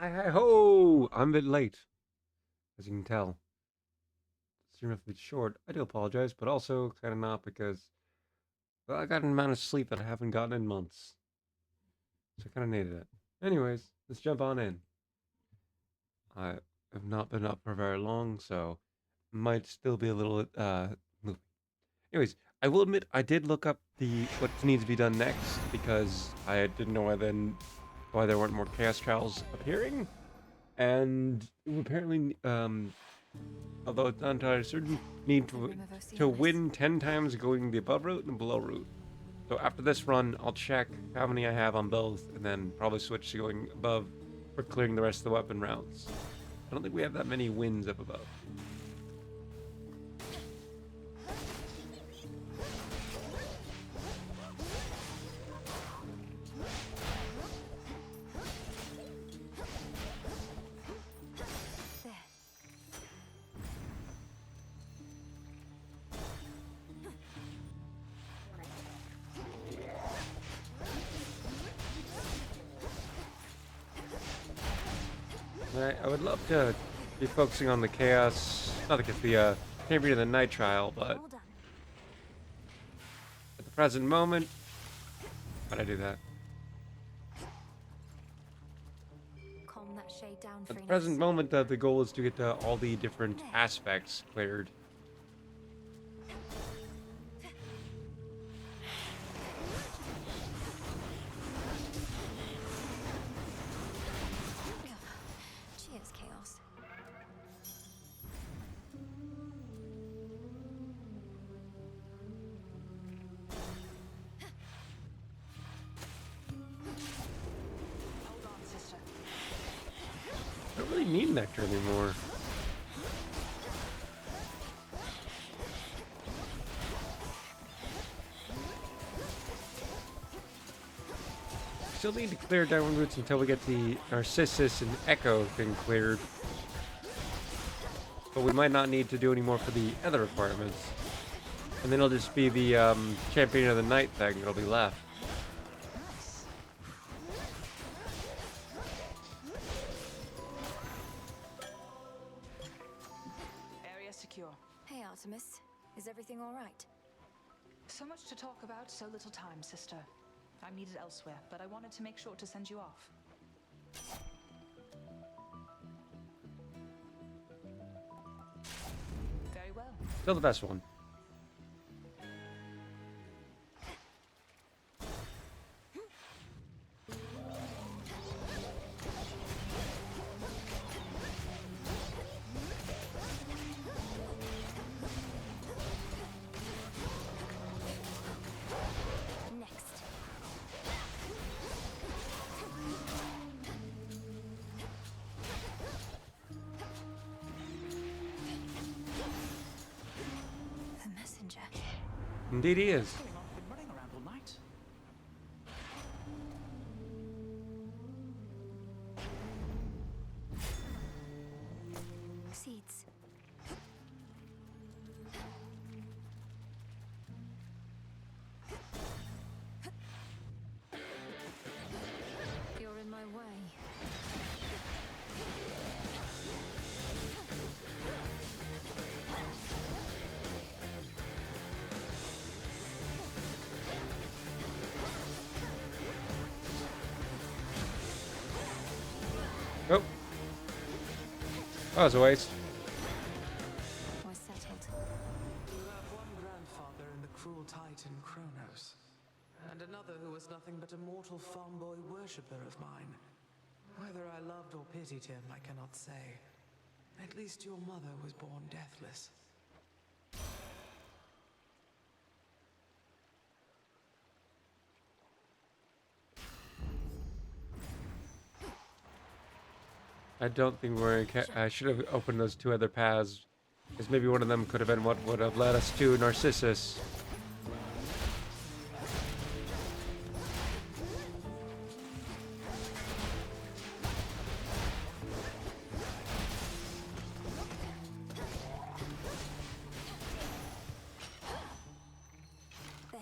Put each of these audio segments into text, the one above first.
Hi, hi, ho! I'm a bit late, as you can tell. Stream a bit short. I do apologize, but also kind of not because well, I got an amount of sleep that I haven't gotten in months, so I kind of needed it. Anyways, let's jump on in. I have not been up for very long, so might still be a little moving. Anyways, I will admit I did look up the what needs to be done next because I didn't know why there weren't more chaos trials appearing, and apparently although it's not entirely certain, need to win 10 times going the above route and below route. So after this run, I'll check how many I have on both, and then probably switch to going above for clearing the rest of the weapon routes. I don't think we have that many wins up above. I would love to be focusing on the chaos, not to get the Champion of the Night trial, but All done. at the present moment, how'd I do that? Calm that shade down, At the Phrenix. present moment, the goal is to get all the different There. aspects cleared. Cheers, Chaos. Hold on, sister. I don't really need nectar anymore. Still need to clear downward routes until we get the Narcissus and Echo thing cleared. But we might not need to do any more for the other requirements. And then it'll just be the Champion of the Night thing that'll be left. Nice. Area secure. Hey, Artemis. Is everything all right? So much to talk about, so little time, sister. I'm needed elsewhere, but I wanted to make sure to send you off. Very well. Still the best one. Next. The messenger. Indeed he is. Going on? I've been running around all night. Seeds. You're in my way. Oh. That was a waste. We're settled. You have one grandfather in the cruel titan Kronos, and another who was nothing but a mortal farm boy worshipper of mine. Whether I loved or pitied him, I cannot say. At least your mother was born deathless. I don't think we're in I should have opened those two other paths. Because maybe one of them could have been what would have led us to Narcissus. There.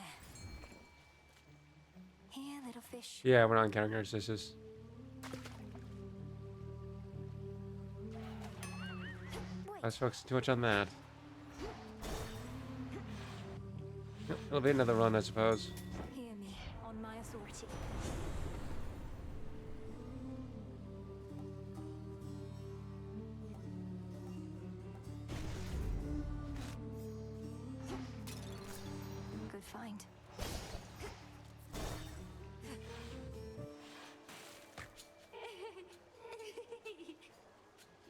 Here, little fish. Yeah, we're not encountering Narcissus. I was focusing too much on that. Yep, it'll be another run, I suppose. Hear me on my authority. Good find.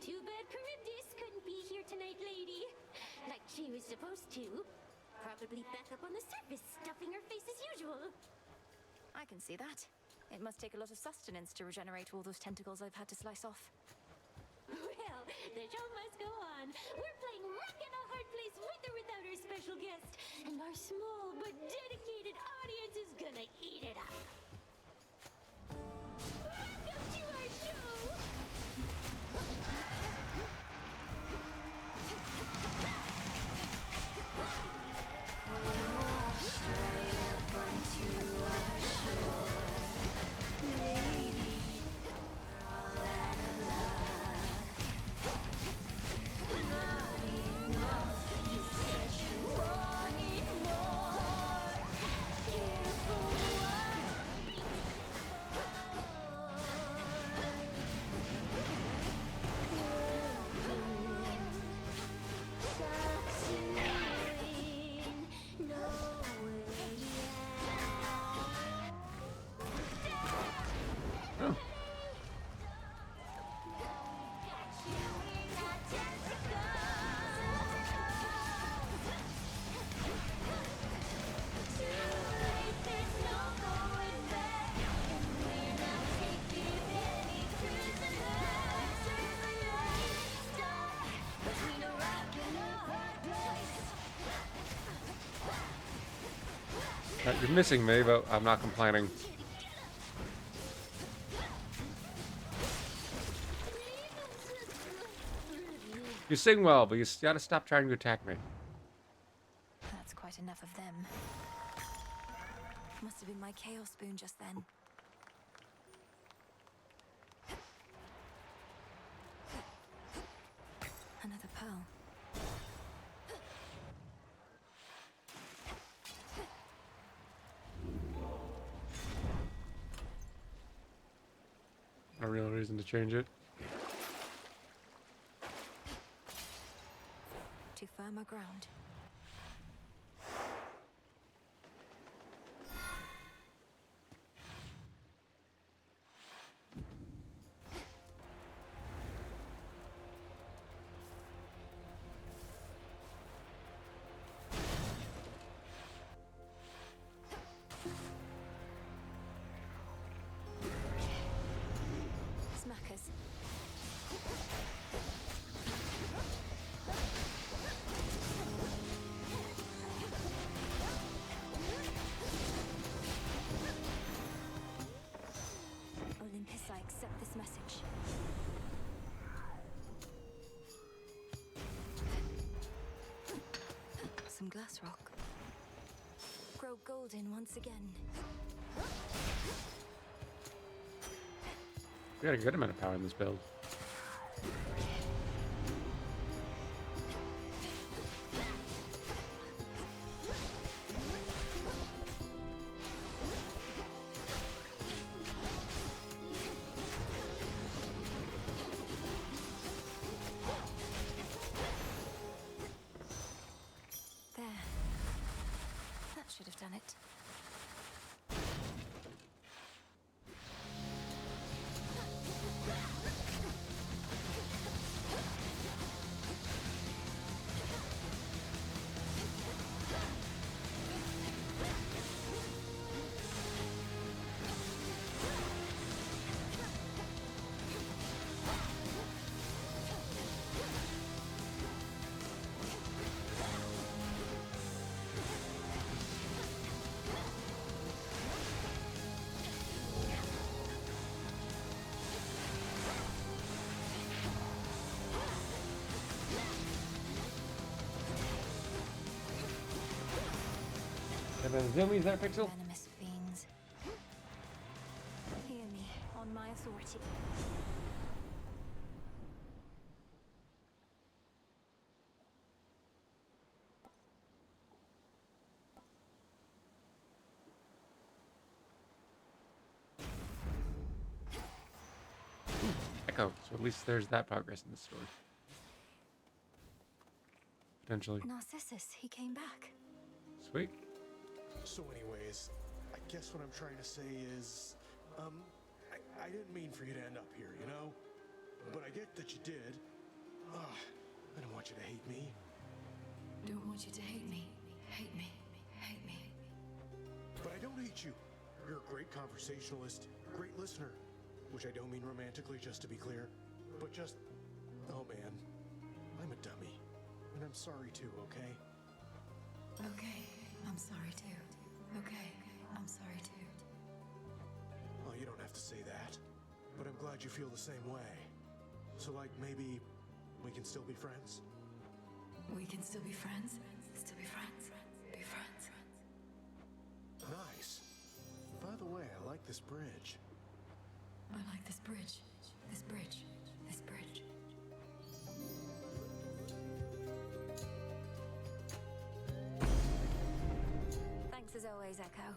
Too bad Charybdis couldn't be here tonight, lady. Like she was supposed to. Probably back up on the surface, stuffing her face as usual. I can see that. It must take a lot of sustenance to regenerate all those tentacles I've had to slice off. Well, the show must go on. We're playing Rock in a Hard Place with or without our special guest. And our small but dedicated audience is gonna eat it up. Welcome to our show! Oh. You're missing me, but I'm not complaining. You sing well, but you gotta stop trying to attack me. That's quite enough of them. Must have been my chaos spoon just then. Another pearl. No real reason to change it. To firmer ground. Smackers. Olympus, I accept this message. Some glass rock. Grow golden once again. We got a good amount of power in this build. There. That should have done it. Have any zoomies there, Pixel? Venomous fiends. Hear me on my authority. Echo. So at least there's that progress in the story. Potentially. Narcissus, he came back. Sweet. So anyways, I guess what I'm trying to say is, I didn't mean for you to end up here, you know? But I get that you did. I don't want you to hate me. Don't want you to hate me. Hate me. Hate me. But I don't hate you. You're a great conversationalist, great listener. Which I don't mean romantically, just to be clear. But just, oh man, I'm a dummy. And I'm sorry too, okay? Okay, I'm sorry too. Okay, I'm sorry too. Well, you don't have to say that. But I'm glad you feel the same way. So like maybe we can still be friends? We can still be friends? Still be friends? Be friends? Nice. By the way, I like this bridge. I like this bridge. This bridge. This bridge. Thanks as always, Echo.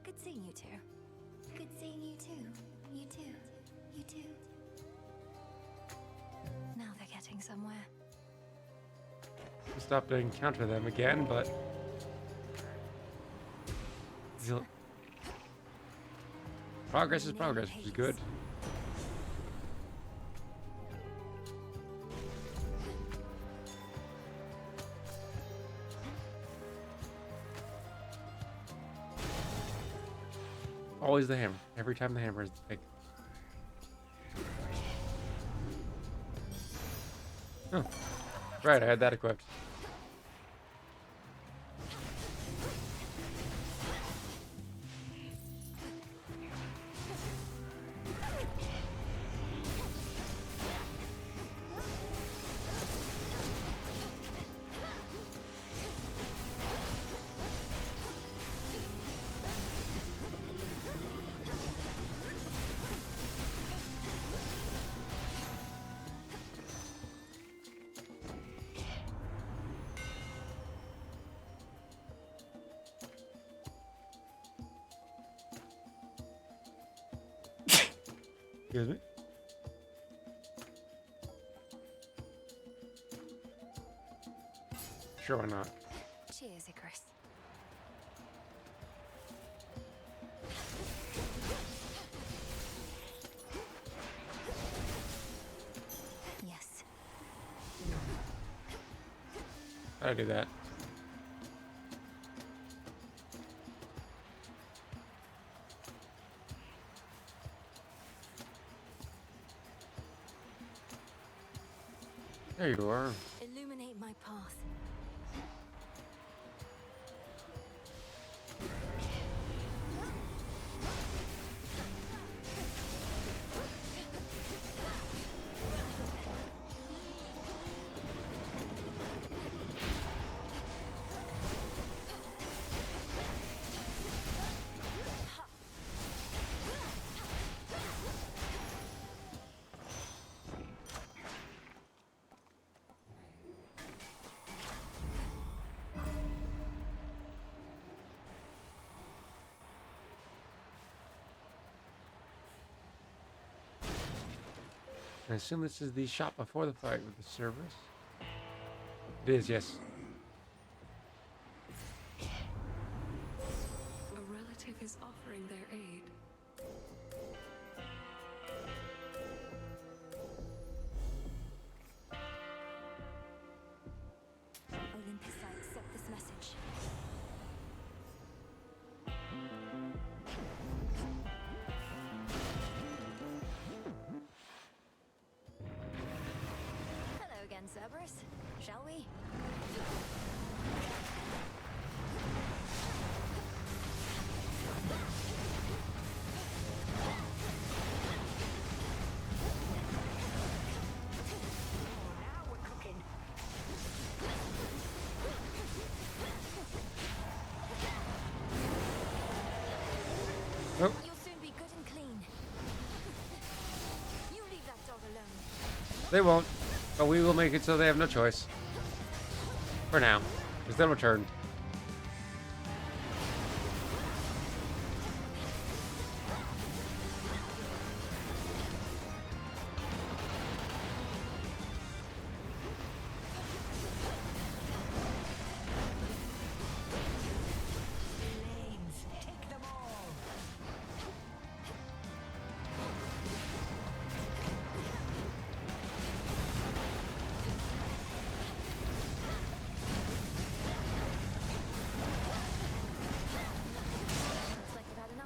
Good seeing you two. Good seeing you too. You too. You too. Now they're getting somewhere. We stopped to encounter them again, but progress is progress, which is good. Always the hammer. Every time the hammer is big. Oh. Right, I had that equipped. Excuse me? Sure, why not? Cheers, Icarus. Yes. How'd I do that? There you are. Illuminate my path. I assume this is the shop before the fight with the Cerberus. It is, yes. A relative is offering their aid. Olympus, I accept this message. Hello again, Cerberus. Shall we? Now we're cooking. Oh, You'll soon be good and clean. You leave that dog alone. they won't. But we will make it so they have no choice. For now. Because they'll return.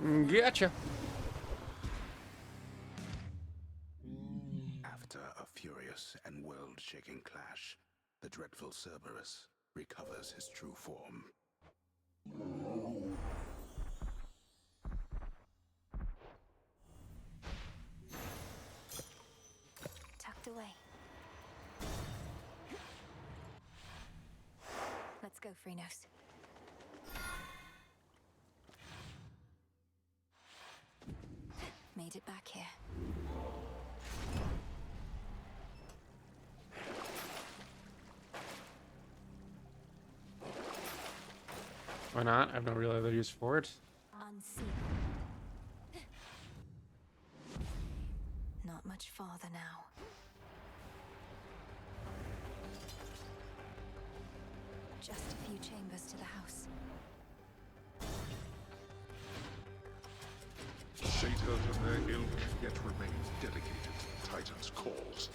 Gotcha. After a furious and world-shaking clash, the dreadful Cerberus recovers his true form. Tucked away. Let's go, Freenos. Made it back here. Why not? I have no real other use for it. Unseal. Not much farther now. Just a few chambers to the house. Satyrs and their ilk yet remain dedicated to the Titan's cause.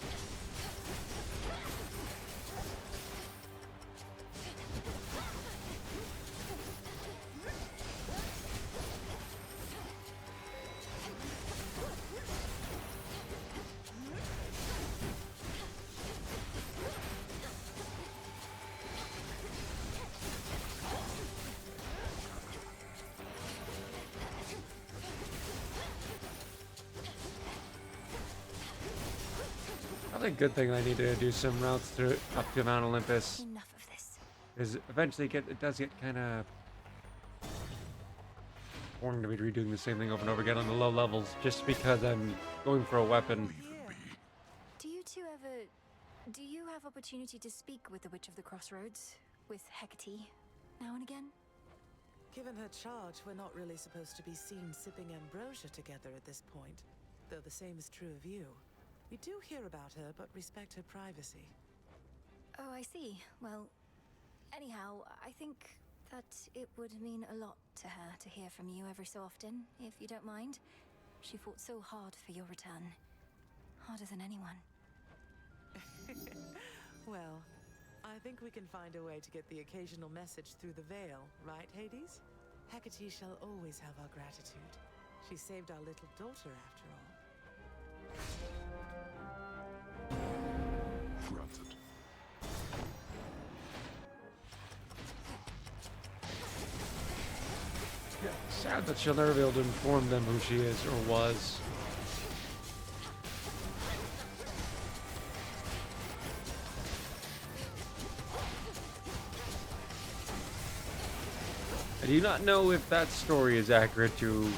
Probably a good thing I need to do some routes through up to Mount Olympus. Enough of this. Because eventually it does get kind of boring to be redoing the same thing over and over again on the low levels just because I'm going for a weapon. Do you two ever... Do you have opportunity to speak with the Witch of the Crossroads? With Hecate? Now and again? Given her charge, we're not really supposed to be seen sipping ambrosia together at this point. Though the same is true of you. We do hear about her, but respect her privacy. Oh, I see. Well, anyhow, I think that it would mean a lot to her to hear from you every so often, if you don't mind. She fought so hard for your return. Harder than anyone. Well, I think we can find a way to get the occasional message through the veil, right, Hades? Hecate shall always have our gratitude. She saved our little daughter, after all. Granted. Yeah, sad that she'll never be able to inform them who she is or was. I do not know if that story is accurate to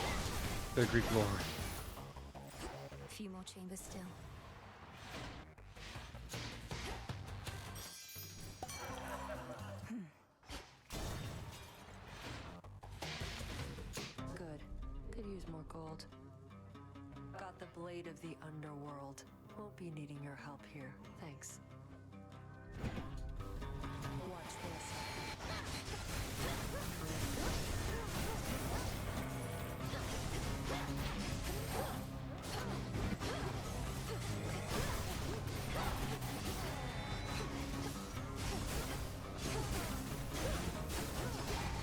the Greek lore. A few more chambers still. Good. Could use more gold. Got the blade of the underworld. Won't be needing your help here. Thanks. Watch this.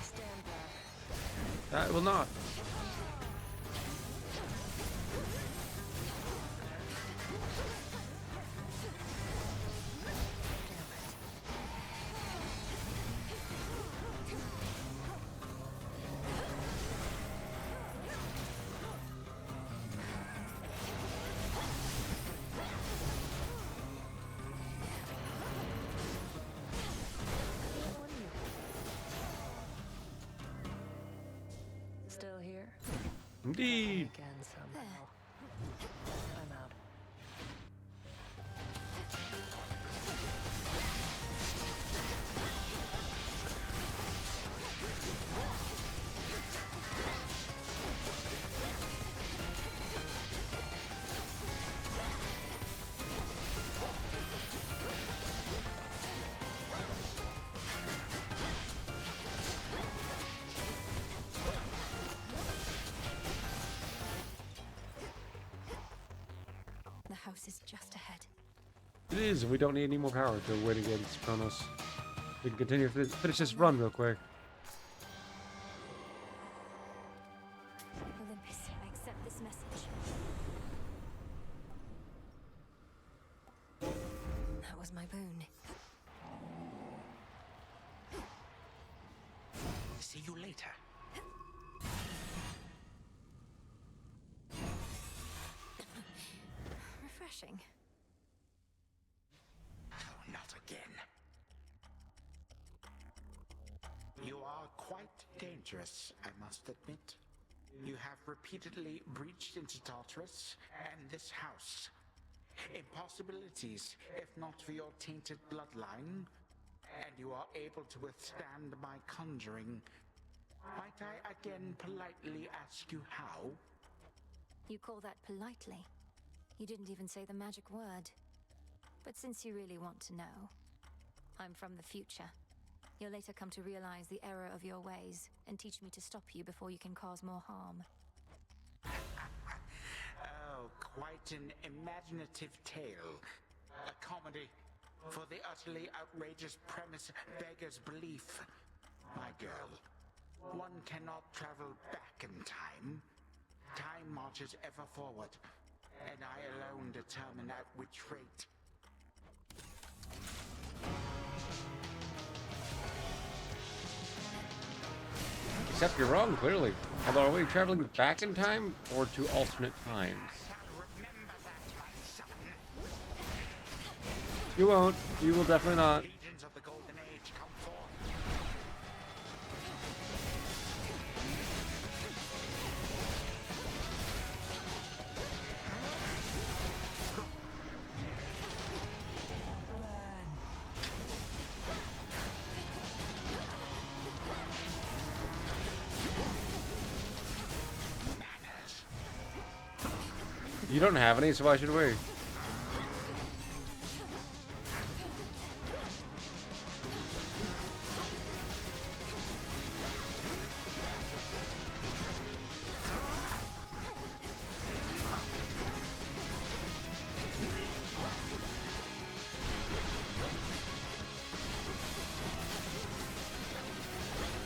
Stand back. That will not. Still here? Indeed. Again somehow. I'm out. The house is just ahead. It is. We don't need any more power to win against Kronos. We can continue to finish this run real quick. Olympus, I accept this message. That was my boon. See you later. Refreshing. Oh, not again. You are quite dangerous, I must admit. You have repeatedly breached into Tartarus and this house. Impossibilities, if not for your tainted bloodline. And you are able to withstand my conjuring. Might I again politely ask you how? You call that politely? You didn't even say the magic word. But since you really want to know, I'm from the future. You'll later come to realize the error of your ways and teach me to stop you before you can cause more harm. Oh, quite an imaginative tale. A comedy for the utterly outrageous premise beggars belief. My girl, one cannot travel back in time. Time marches ever forward, and I alone determine at which rate. Except you're wrong, clearly. Although, are we traveling back in time or to alternate times? Remember that, my son. You won't. You will definitely not. Legions of the Golden Age come forth. You don't have any, so why should we?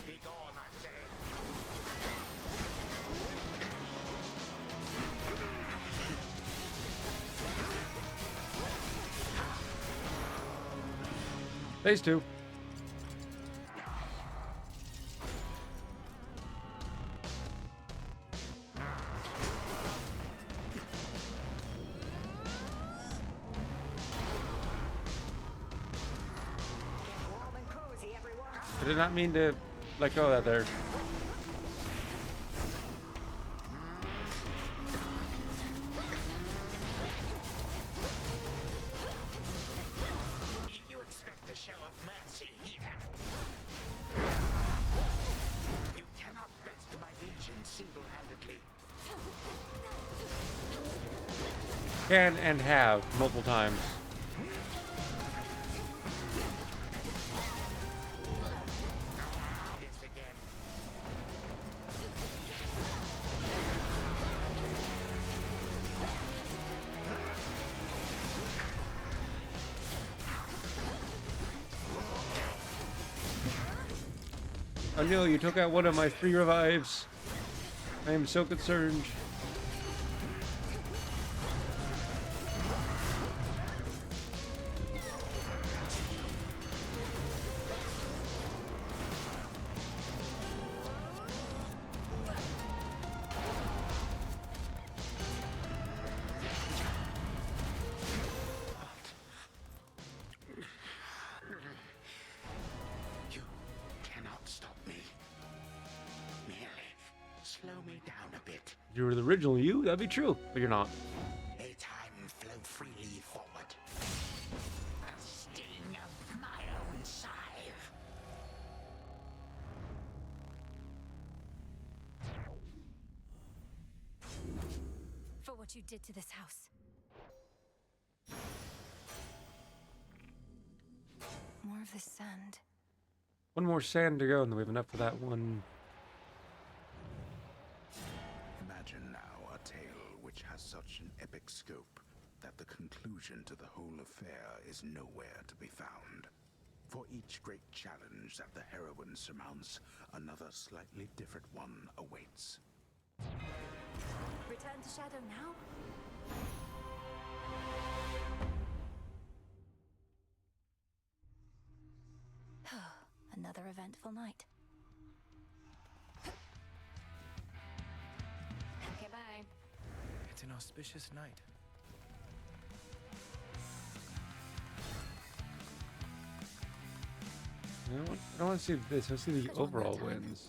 Be gone, I say. Phase 2. I did not mean to let go of that there. You expect a show of mercy here. You cannot best my legion single-handedly. Can and have multiple times. This again. Oh no, you took out one of my 3 revives. I am so concerned. You cannot stop me. Merely slow me down a bit. If you were the original you, that'd be true, but you're not. May time flow freely forward. A sting of my own scythe. For what you did to this house. More of this sand. One more sand to go, and then we have enough for that one. Imagine now a tale which has such an epic scope that the conclusion to the whole affair is nowhere to be found. For each great challenge that the heroine surmounts, another slightly different one awaits. the shadow now? Another eventful night. Okay, bye. It's an auspicious night. I don't want to see this. I want to see the Good one that overall time. wins.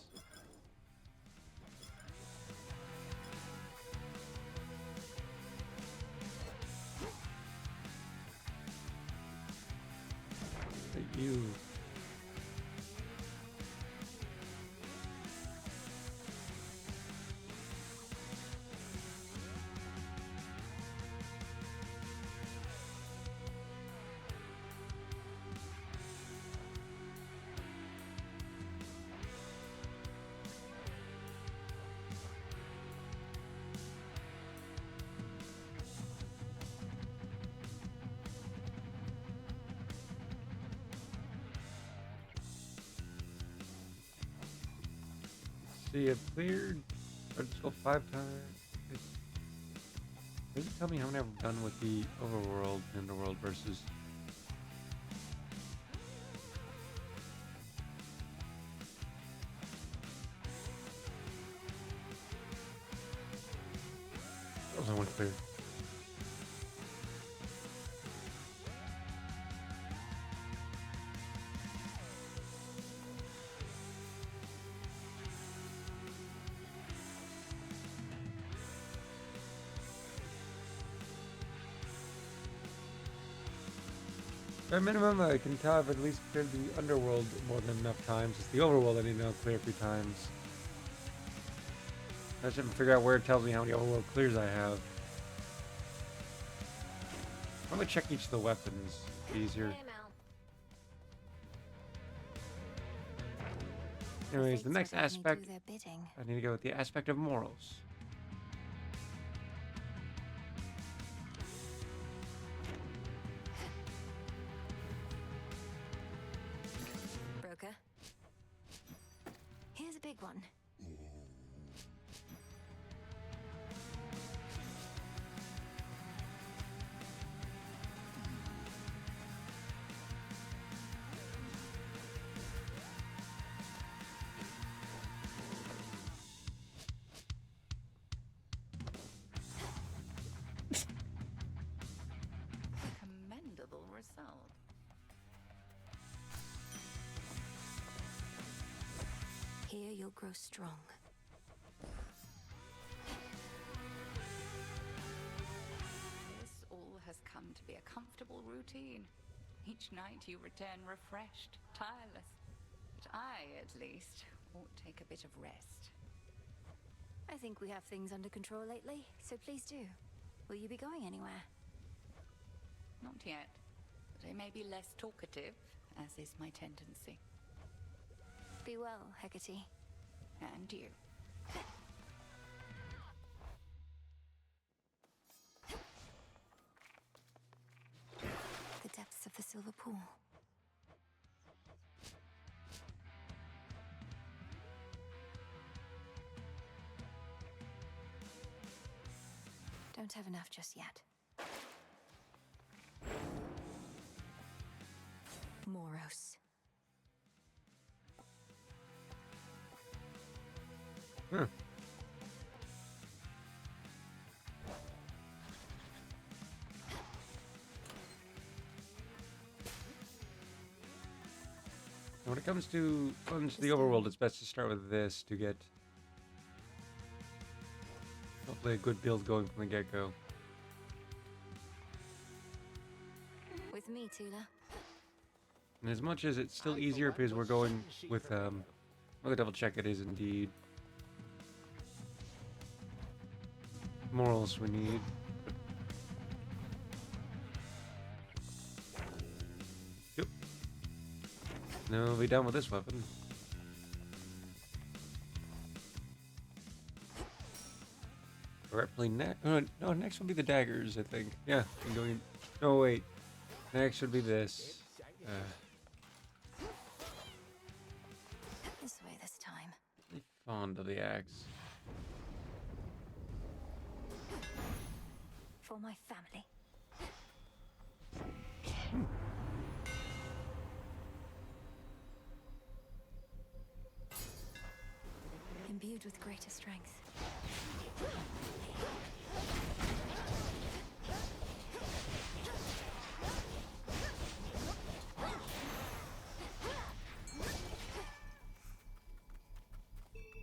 Hey, you. See, I've cleared Red Skull 5 times. Does it tell me how many I've done with the overworld and underworld versus? That was only one clear. At minimum, I can tell I've at least cleared the underworld more than enough times. It's the overworld I need to clear a few times. I should figure out where it tells me how many overworld clears I have. I'm gonna check each of the weapons. Easier. Hey, Mel. Anyways, the next Fates are letting me aspect, do their bidding. I need to go with the aspect of morals. Broker. Here's a big one. Commendable result. Here you'll grow strong. This all has come to be a comfortable routine. Each night you return refreshed, tireless. But I, at least, ought take a bit of rest. I think we have things under control lately, so please do. Will you be going anywhere? Not yet, but I may be less talkative, as is my tendency. Be well, Hecate. And you. The depths of the silver pool. Don't have enough just yet. Moros. Huh. When it comes to the overworld, it's best to start with this to get hopefully a good build going from the get-go. With me, Tula. And as much as it's still easier because we're going with I'm gonna double check it is indeed morals we need. Yep. Now we'll be done with this weapon. Directly next. No, next will be the daggers, I think. Yeah, I'm going. No, wait. Next would be this. This way this time. Fond of the axe. for my family. Imbued with greater strength.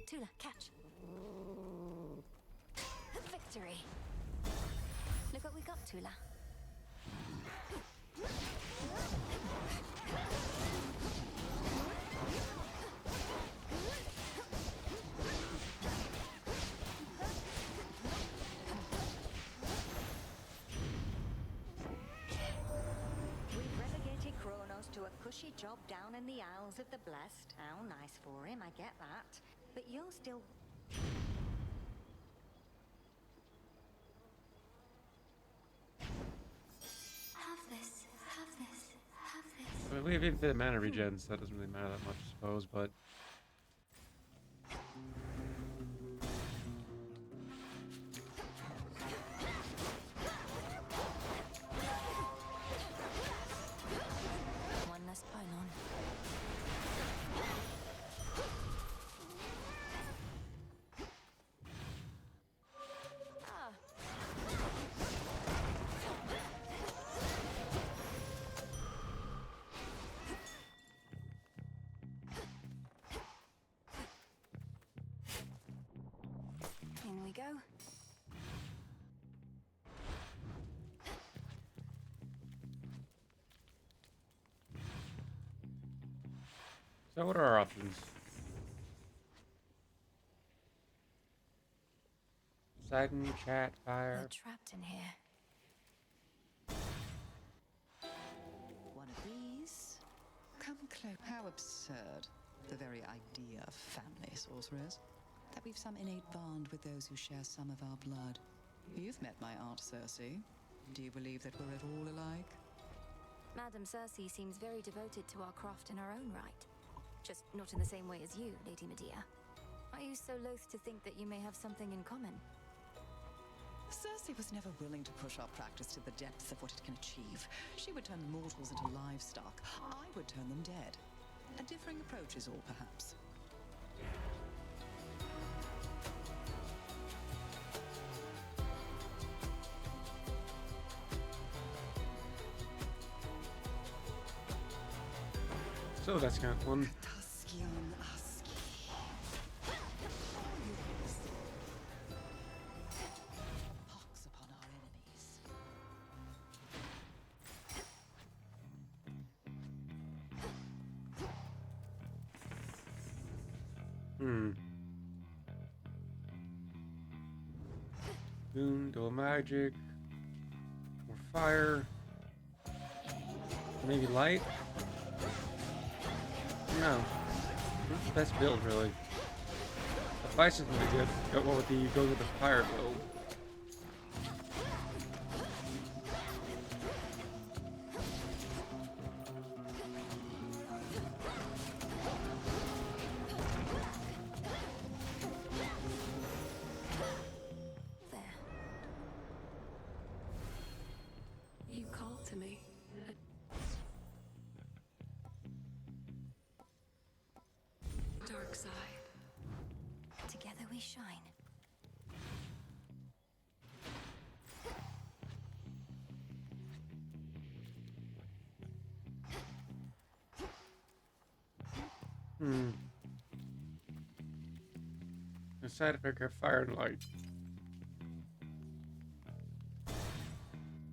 Tula, catch. Victory. Look what we got, Tula. We've relegated Kronos to a cushy job down in the Isles of the Blessed. How nice for him, I get that. But you're still... Have this, have this, have this. I mean, we have infinite mana regen, so that doesn't really matter that much, I suppose, but... One less pylon. Ah. In we go. So what are our options? Poseidon, chat, fire. We're trapped in here. One of these. Come close. How absurd. The very idea of family, sorcerers. That we've some innate bond with those who share some of our blood. You've met my Aunt Cersei. Do you believe that we're at all alike? Madame Cersei seems very devoted to our craft in her own right. Just not in the same way as you, Lady Medea. Are you so loath to think that you may have something in common? Cersei was never willing to push our practice to the depths of what it can achieve. She would turn mortals into livestock. I would turn them dead. A differing approach is all, perhaps. So that's kind of fun. Tuskion Aski. Pox upon our enemies. Moon, dual magic, more fire, maybe light. No, what's the best build really? The Bison's gonna be good. Go with the fire build. You called to me. Dark side. Together we shine. The side effect of fire and light.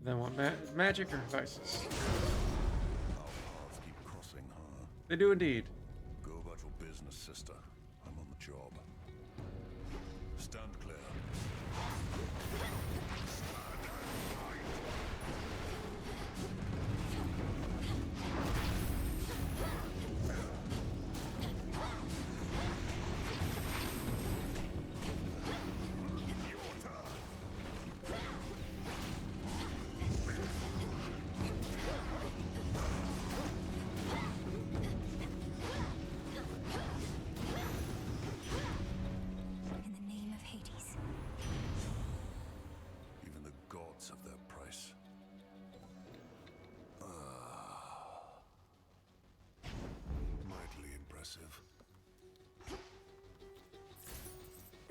Then what? Magic or vices? Our paths keep crossing, huh? They do indeed. Go about your business, sister. I'm on the job. Stand clear.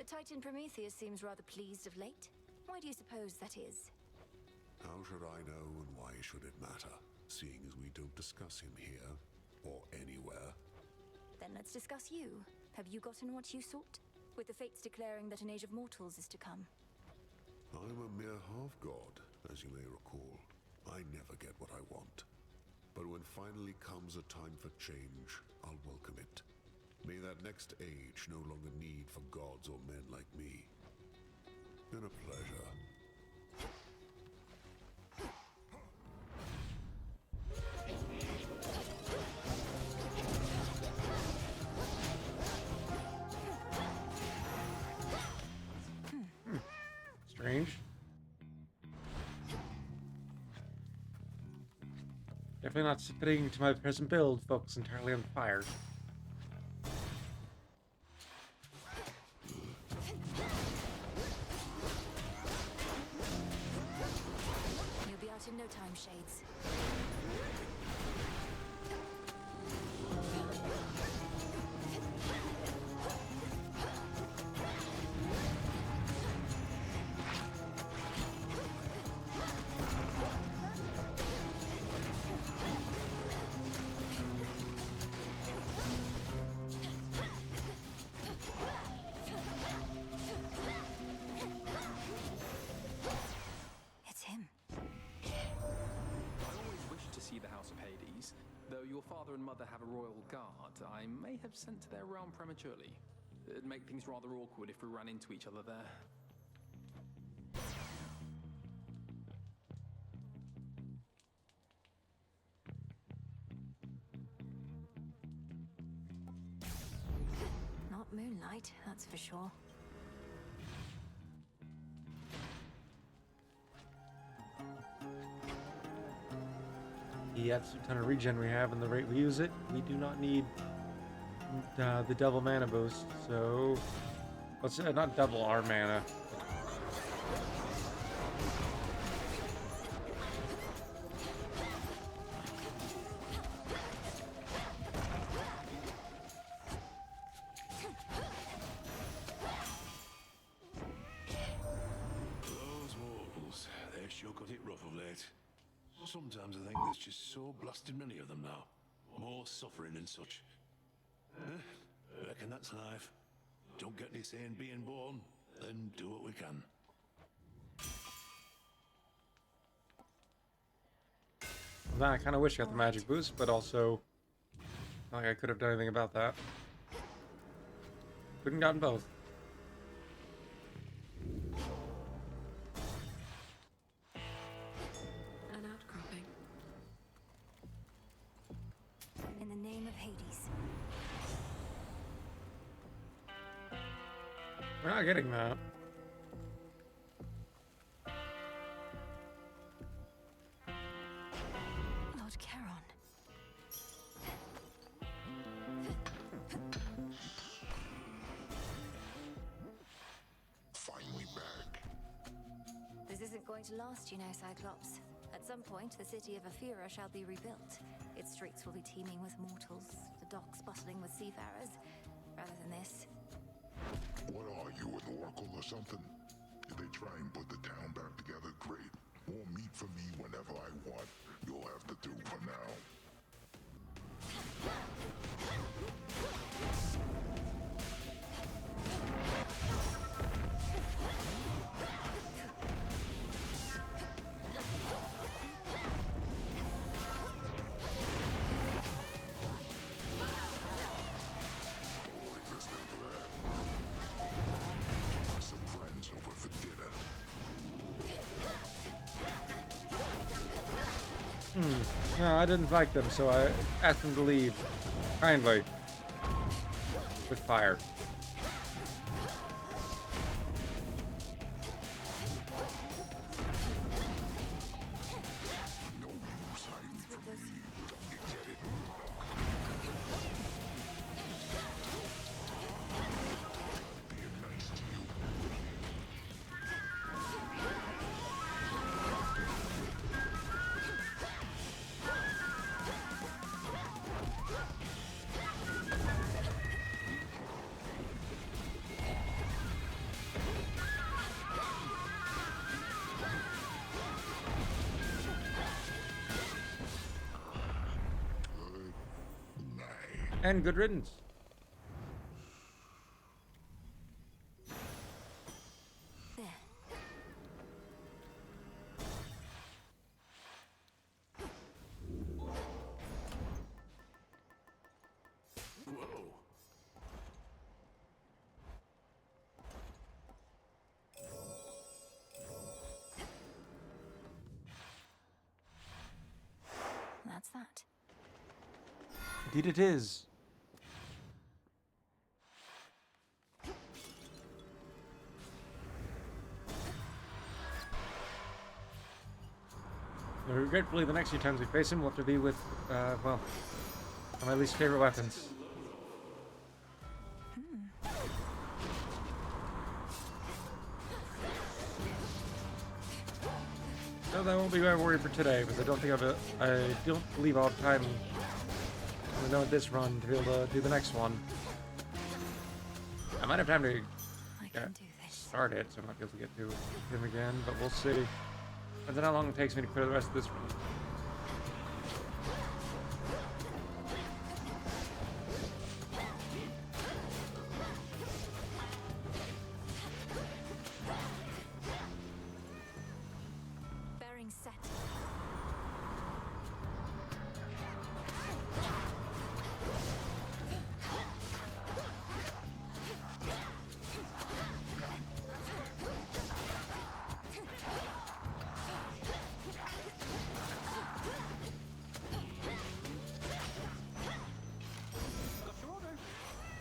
Titan Prometheus seems rather pleased of late. Why do you suppose that is? How should I know, and why should it matter, seeing as we don't discuss him here or anywhere? Then let's discuss you. Have you gotten what you sought? With the fates declaring that an age of mortals is to come. I'm a mere half-god, as you may recall. I never get what I want. But when finally comes a time for change, I'll welcome it. May that next age no longer need for gods or men like me. Been a pleasure. Strange. Definitely not fitting to my present build, focus entirely on fire. You'll be out in no time, Shades. It's him. I always wished to see the House of Hades. Though your father and mother have a royal guard, I may have sent to their realm prematurely. It'd make things rather awkward if we ran into each other there. Not moonlight, that's for sure. The absolute ton of regen we have and the rate we use it, we do not need the double mana boost. So, let's not double our mana. Those mortals, they've sure got it rough of late. Sometimes I think there's just so blasted many of them now. More suffering and such. I reckon that's life. Don't get any say in being born, then do what we can. Well, I kind of wish I got the magic boost, but also, not like I could have done anything about that. Couldn't gotten both. An outcropping. In the name of Hades. We're not getting that. Lord Charon. Finally back. This isn't going to last, you know, Cyclops. At some point, the city of Aphira shall be rebuilt. Its streets will be teeming with mortals, the docks bustling with seafarers. Rather than this. What are you, an oracle or something? If they try and put the town back together, great. More meat for me whenever I want. You'll have to do for now. Some friends over for dinner. No, I didn't like them, so I asked them to leave. Kindly. With fire. No use hiding from me. You get it? Being nice to you. And good riddance. There. Whoa. That's that. Indeed it is. Regretfully, the next few times we face him will have to be with, well, one of my least favorite weapons. So that won't be my worry for today, because I don't believe I'll have time with this run to be able to do the next one. I might have time to start it, so I might be able to get to him again, but we'll see. Depends on how long it takes me to clear the rest of this run. Bearing set.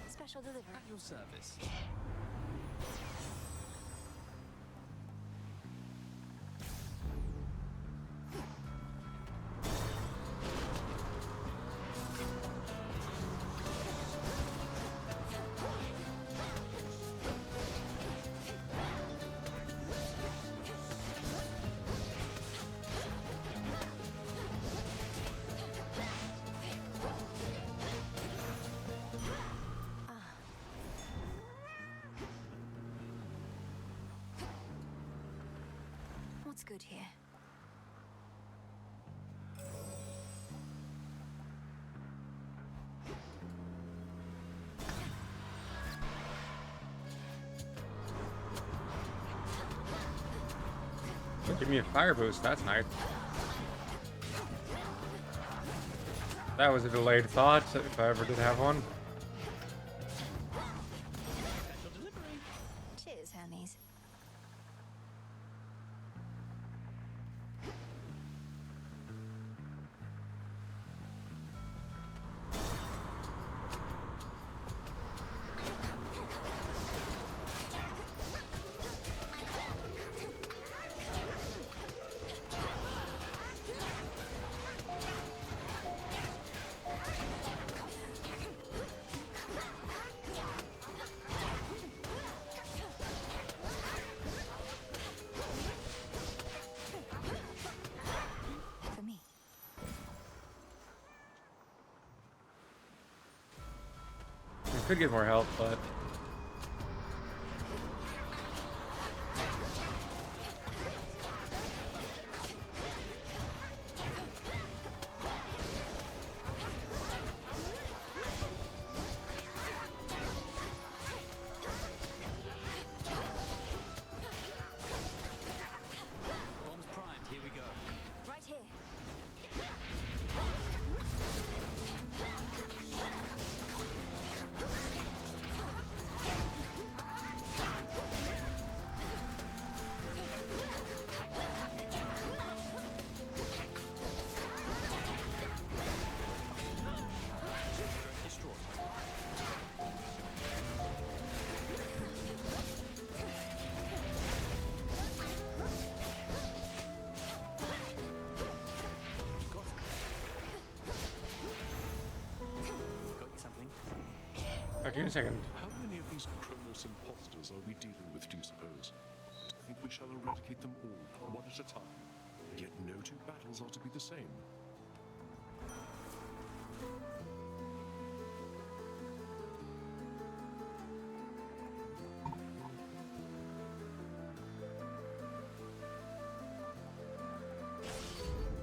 Special delivery. At your service. What's good here? Give me a fire boost, that's nice. That was a delayed thought, if I ever did have one. Cheers, Hermes. For me. I could get more help, but Bombs primed, here we go. Right here. Destroy. Got you something? okay, in a second. How many of these Kronos imposters are we dealing with, do you suppose? I think we shall eradicate them all, one at a time. Yet no two battles are to be the same.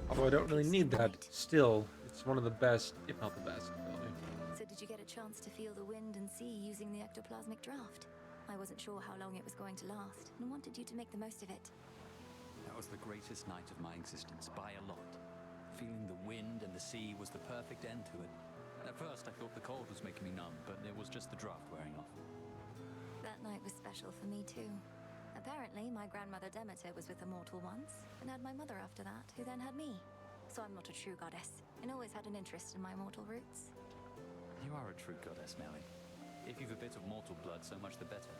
Although I don't really need that, still, it's one of the best, if not the best, ability. So did you get chance to feel the wind and sea using the ectoplasmic draft. I wasn't sure how long it was going to last, and wanted you to make the most of it. That was the greatest night of my existence, by a lot. Feeling the wind and the sea was the perfect end to it. At first, I thought the cold was making me numb, but it was just the draft wearing off. That night was special for me too. Apparently, my grandmother Demeter was with the mortal once, and had my mother after that, who then had me. So I'm not a true goddess, and always had an interest in my mortal roots. You are a true goddess, Melly. If you've a bit of mortal blood, so much the better.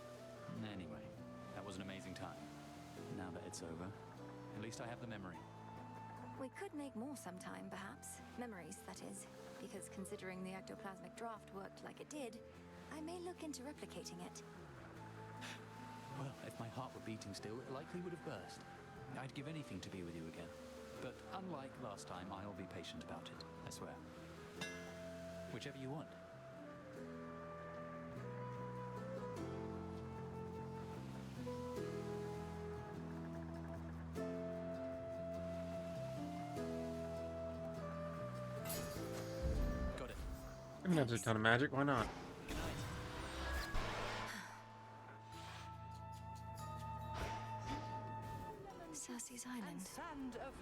Anyway, that was an amazing time. Now that it's over, at least I have the memory. We could make more sometime, perhaps. Memories, that is. Because considering the ectoplasmic draft worked like it did, I may look into replicating it. Well, if my heart were beating still, it likely would have burst. I'd give anything to be with you again. But unlike last time, I'll be patient about it, I swear. Whichever you want. Got it. I mean, that's a ton of magic. Why not? Circe's Island. Sand of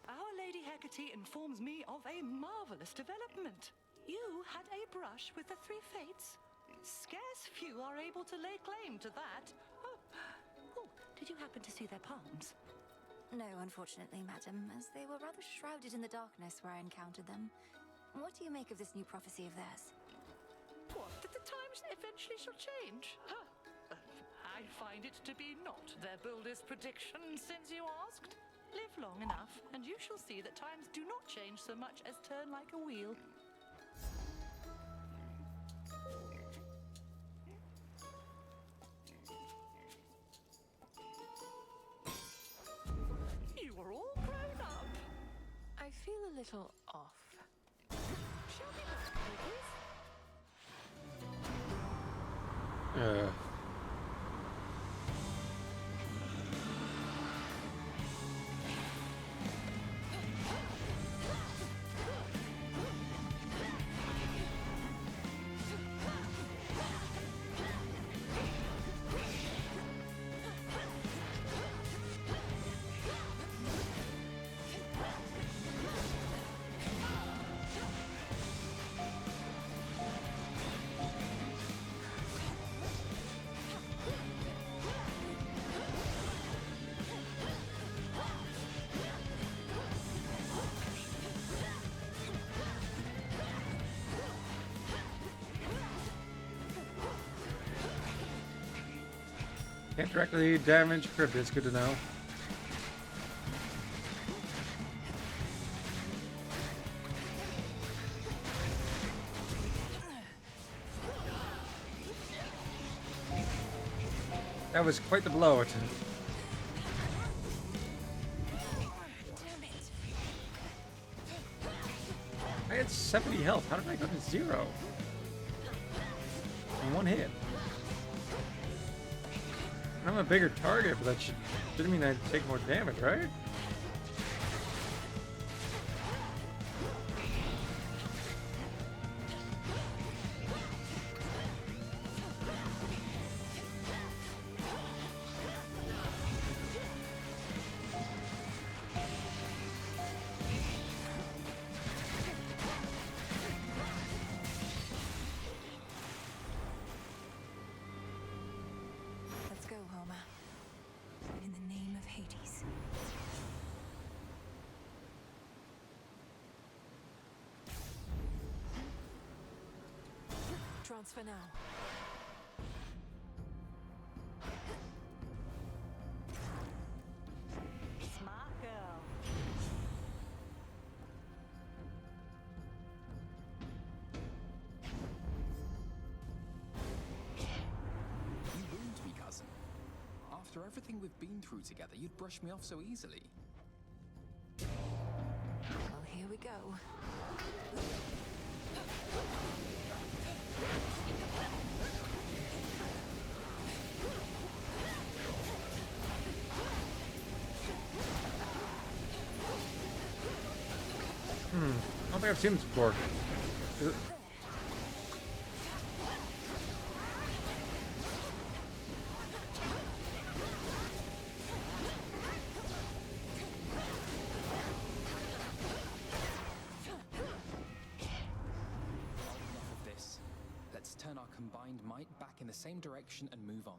Our Lady Hecate informs me of a marvelous development. You had a brush with the three fates. Scarce few are able to lay claim to that. Oh, did you happen to see their palms? No, unfortunately, madam, as they were rather shrouded in the darkness where I encountered them. What do you make of this new prophecy of theirs? What, that the times eventually shall change? Huh. I find it to be not their boldest prediction since you asked. Live long enough, and you shall see that times do not change so much as turn like a wheel. You are all grown up. I feel a little off. Shall we back, ladies? Can't directly damage crypt, it's good to know. That was quite the blow. I had 70 health. How did I go to 0? In one hit. I'm a bigger target, but that shouldn't mean I'd take more damage, right? Let's go, Homer. In the name of Hades. Transfer now. Smart girl. You ruined me, cousin. After everything we've been through together, you'd brush me off so easily. Well, here we go. I don't think I've seen this before. Is it... combined might back in the same direction and move on.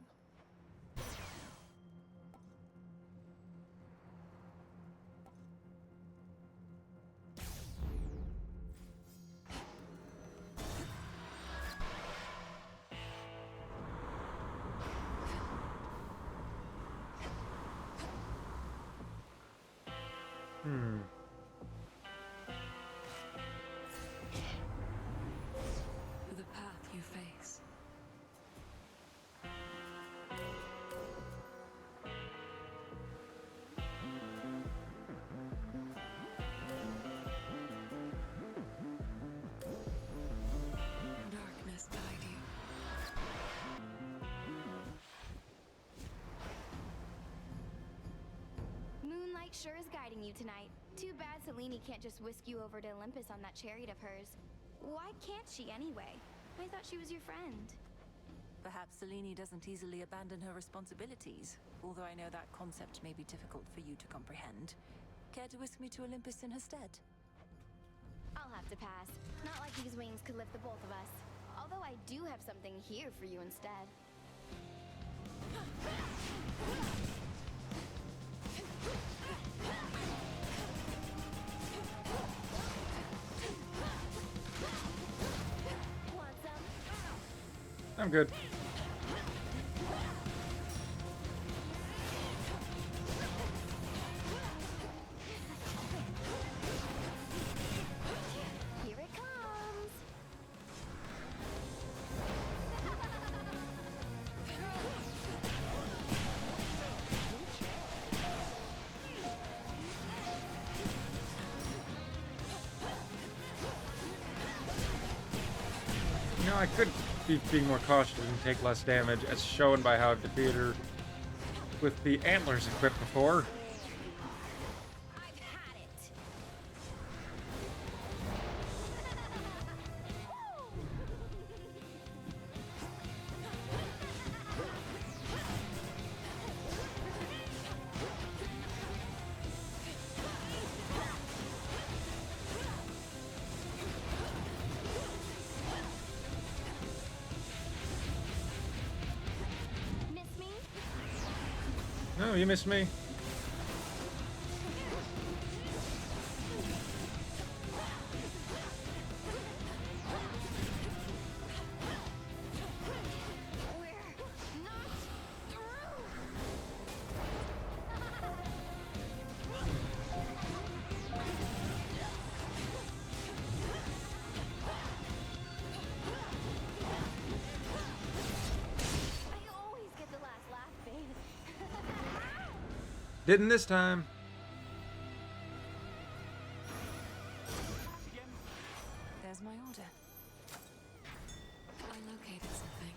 The path you face. Darkness guide you. Moonlight sure is guiding you tonight. Too bad Selene can't just whisk you over to Olympus on that chariot of hers. Why can't she anyway? I thought she was your friend. Perhaps Selene doesn't easily abandon her responsibilities, although I know that concept may be difficult for you to comprehend. Care to whisk me to Olympus in her stead? I'll have to pass. Not like these wings could lift the both of us. Although I do have something here for you instead. Want some? I'm good. Here it comes. You know, I could be being more cautious and take less damage, as shown by how I've defeated her with the antlers equipped before. Miss me? No, you missed me. I always get the last laugh, babe. Didn't this time. There's my order. I located something.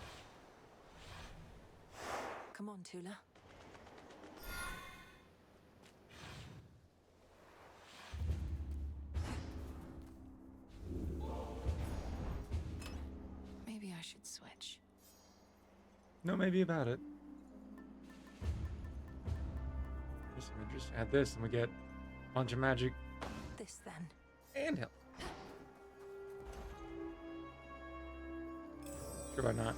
Come on, Tula. Maybe I should switch. No, maybe about it. Just add this and we get a bunch of magic This then. and health. Sure, why not?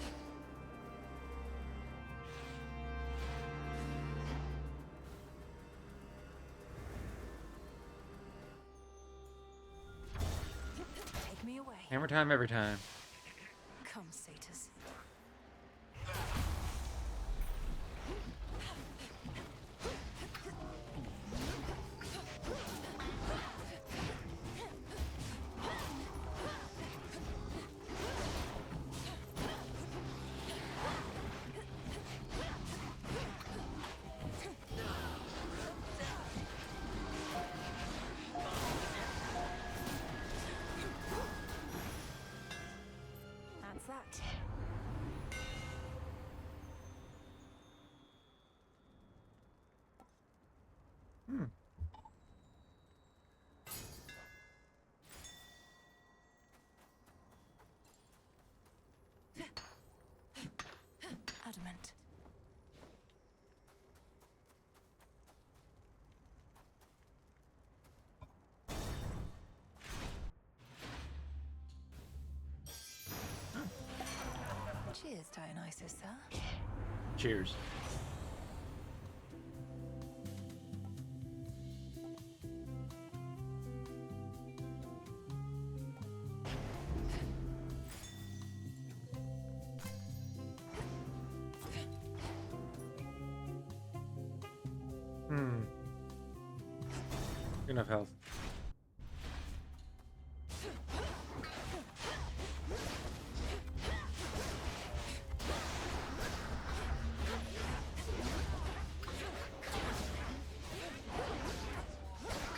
Take me away. Hammer time every time. Come, Satyrs. That's that. Adamant. Cheers, Dionysus, sir. Cheers. Enough health.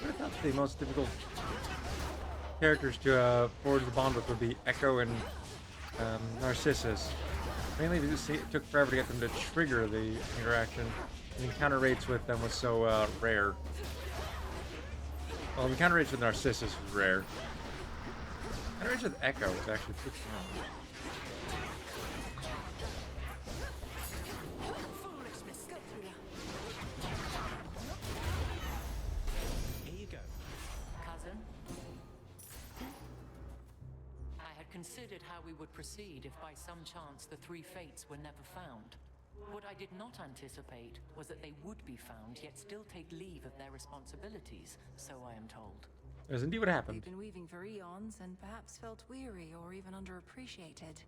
I thought the most difficult characters to forge the bond with would be Echo and Narcissus. Mainly because it took forever to get them to trigger the interaction. The encounter rates with them was so rare. Well, the encounter rates with Narcissus was rare. Encounter rates with Echo was actually pretty strong. Here you go. Cousin? I had considered how we would proceed if by some chance the three fates were never found. What I did not anticipate was that they would be found, yet still take leave of their responsibilities, so I am told. That's indeed what happened. They've been weaving for eons and perhaps felt weary or even underappreciated.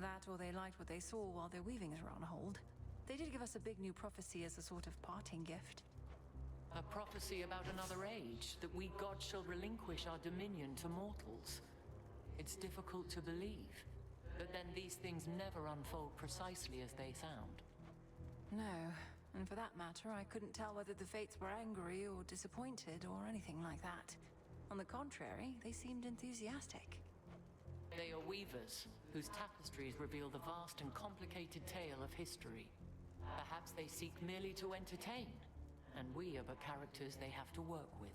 That or they liked what they saw while their weaving is on hold. They did give us a big new prophecy as a sort of parting gift. A prophecy about another age, that we gods shall relinquish our dominion to mortals. It's difficult to believe, but then these things never unfold precisely as they sound. No, and for that matter, I couldn't tell whether the fates were angry or disappointed or anything like that. On the contrary, they seemed enthusiastic. They are weavers, whose tapestries reveal the vast and complicated tale of history. Perhaps they seek merely to entertain, and we are but characters they have to work with.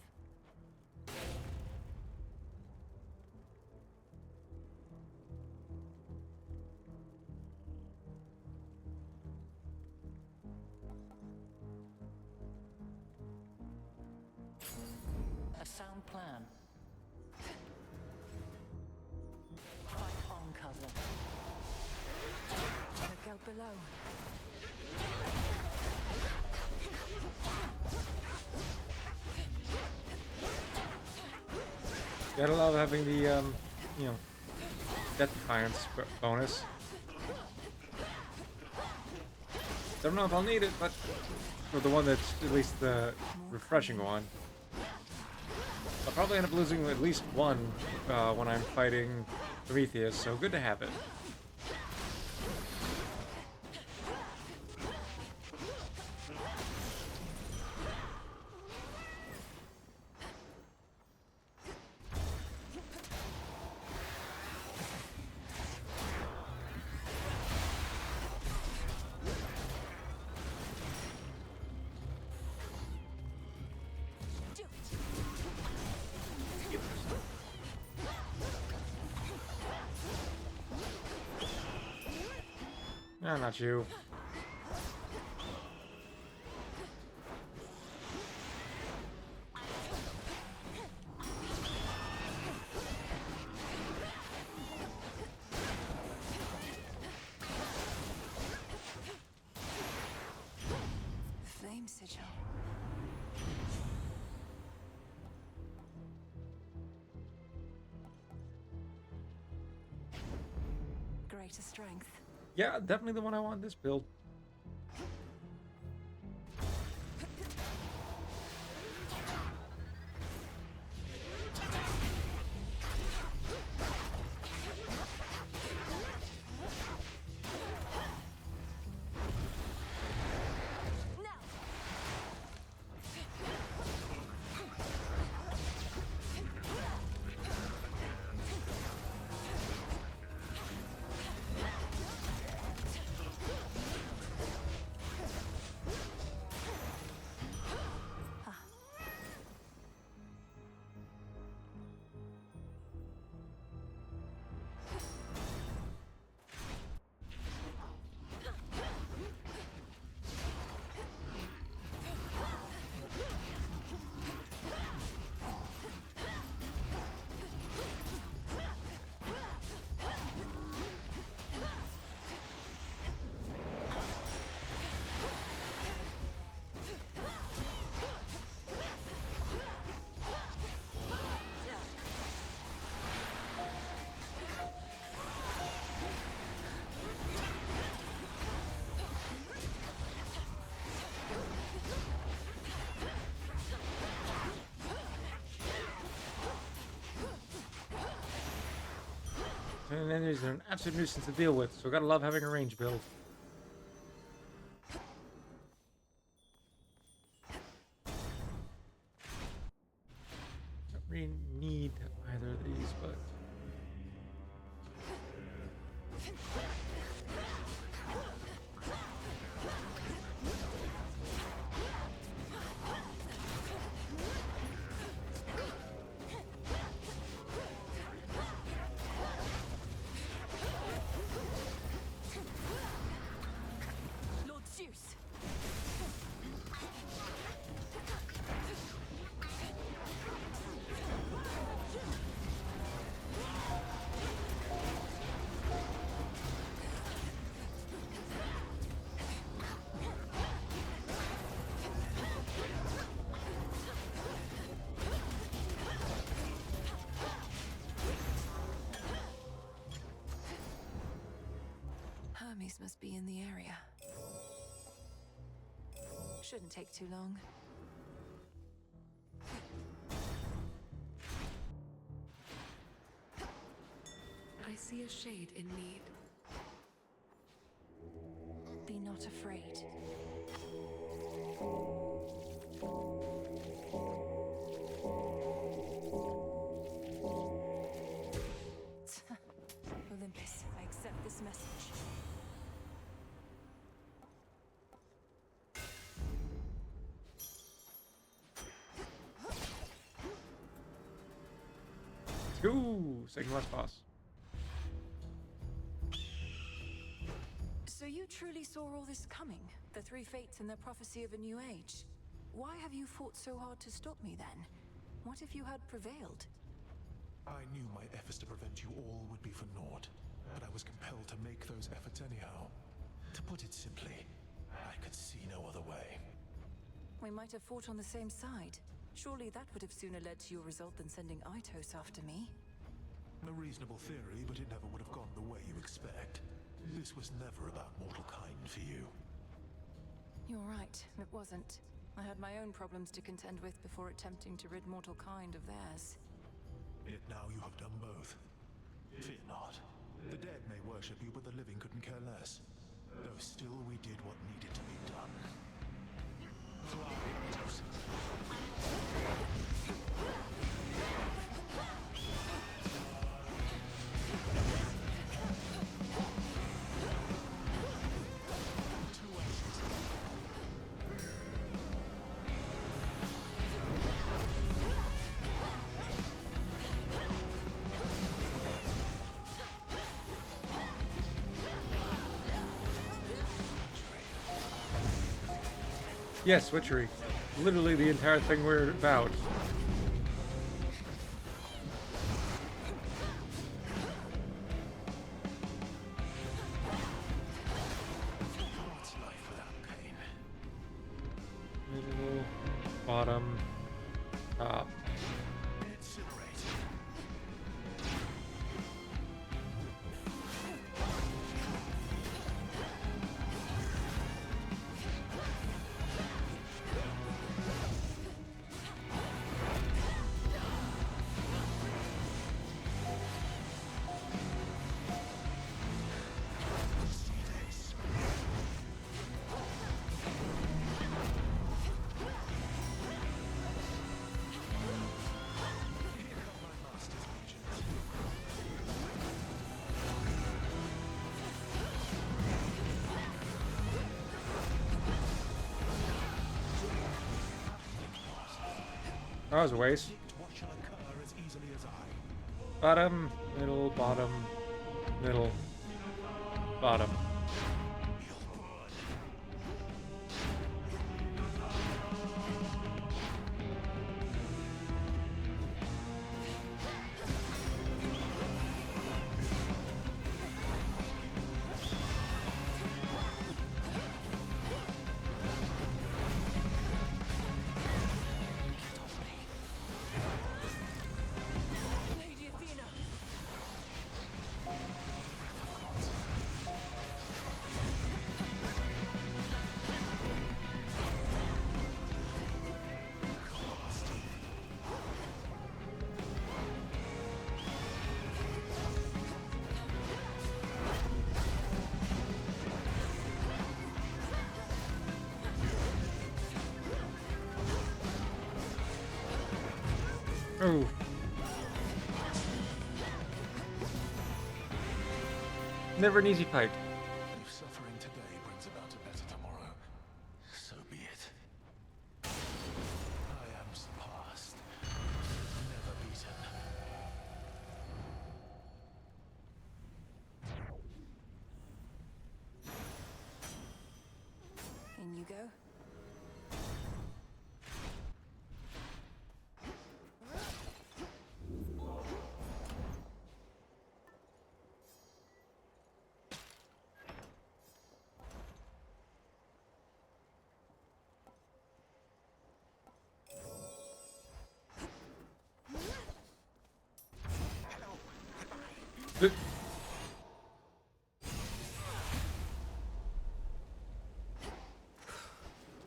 A sound plan. Fight on, cousin. Look out below. Gotta love having the, you know, death defiance bonus. Don't know if I'll need it, but for the one that's at least the refreshing one. I'll probably end up losing at least one when I'm fighting Prometheus, so good to have it. No, not you. Flame sigil. Greater strength. Yeah, definitely the one I want in this build. And enemies are an absolute nuisance to deal with, so gotta love having a range build. Don't really need either of these, but... Lord Zeus! Hermes must be in the area. Shouldn't take too long. I see a shade in need. Be not afraid. Olympus, I accept this message. Let's go! Second last boss. So you truly saw all this coming? The three fates and their prophecy of a new age? Why have you fought so hard to stop me then? What if you had prevailed? I knew my efforts to prevent you all would be for naught, but I was compelled to make those efforts anyhow. To put it simply, I could see no other way. We might have fought on the same side. Surely that would have sooner led to your result than sending Aitos after me. A reasonable theory, but it never would have gone the way you expect. This was never about mortal kind for you. You're right, it wasn't. I had my own problems to contend with before attempting to rid mortal kind of theirs. Yet now you have done both. Fear not. The dead may worship you, but the living couldn't care less. Though still we did what needed to be done. Fly, Aitos. Yes, witchery. Literally the entire thing we're about. What's life without pain? Middle, bottom, top. Incinerate. That was a waste. What shall occur as easily as I? Bottom, middle, bottom, middle, bottom. Lady Athena! Oh. Never an easy fight. If suffering today brings about a better tomorrow, so be it. I am surpassed, never beaten. In you go.